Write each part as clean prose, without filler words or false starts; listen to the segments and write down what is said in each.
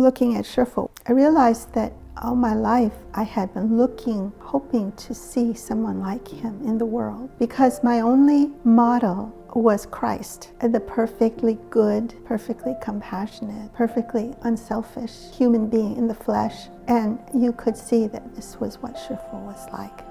looking at Shifu, I realized that all my life I had been looking, hoping to see someone like him in the world, because my only model was Christ, the perfectly good, perfectly compassionate, perfectly unselfish human being in the flesh. And you could see that this was what Shifu was like.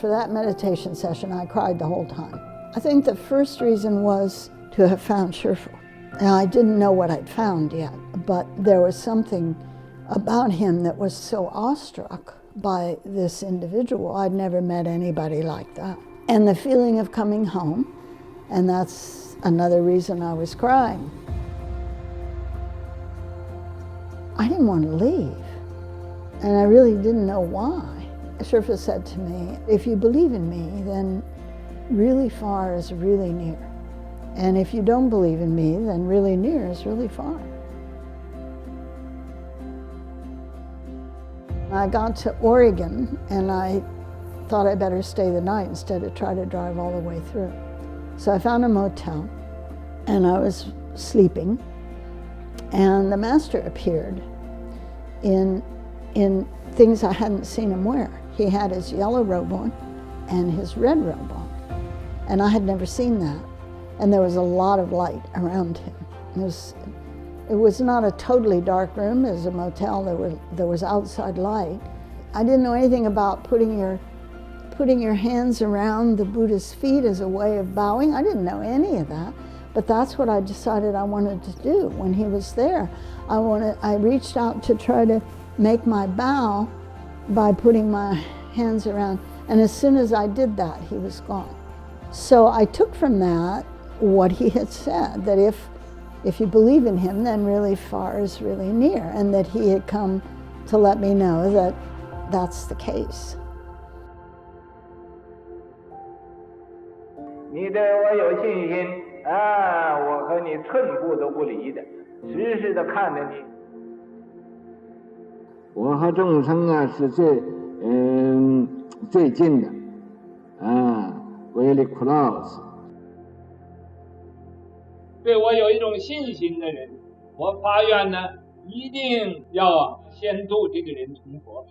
For that meditation session, I cried the whole time. I think the first reason was to have found Shifu. Now, I didn't know what I'd found yet, but there was something about him that was so awestruck by this individual. I'd never met anybody like that. And the feeling of coming home, and that's another reason I was crying. I didn't want to leave, and I really didn't know why. Shifu said to me, if you believe in me, then really far is really near. And if you don't believe in me, then really near is really far. I got to Oregon, and I thought I better stay the night instead of try to drive all the way through. So I found a motel, and I was sleeping, and the master appeared in things I hadn't seen him wear. He had his yellow robe on and his red robe on, and I had never seen that. And there was a lot of light around him. It was not a totally dark room. It was a motel. There was outside light. I didn't know anything about putting your hands around the Buddha's feet as a way of bowing. I didn't know any of that, but that's what I decided I wanted to do when he was there. I reached out to try to make my bow by putting my hands around, and as soon as I did that, he was gone. So I took from that what he had said, that if you believe in him, then really far is really near, and that he had come to let me know that that's the case. 你对我有信心啊，我和你寸步都不离的，时时的看着你。我和众生啊是最近的，very close。对我有一种信心的人，我发愿呢，一定要先度这个人成佛。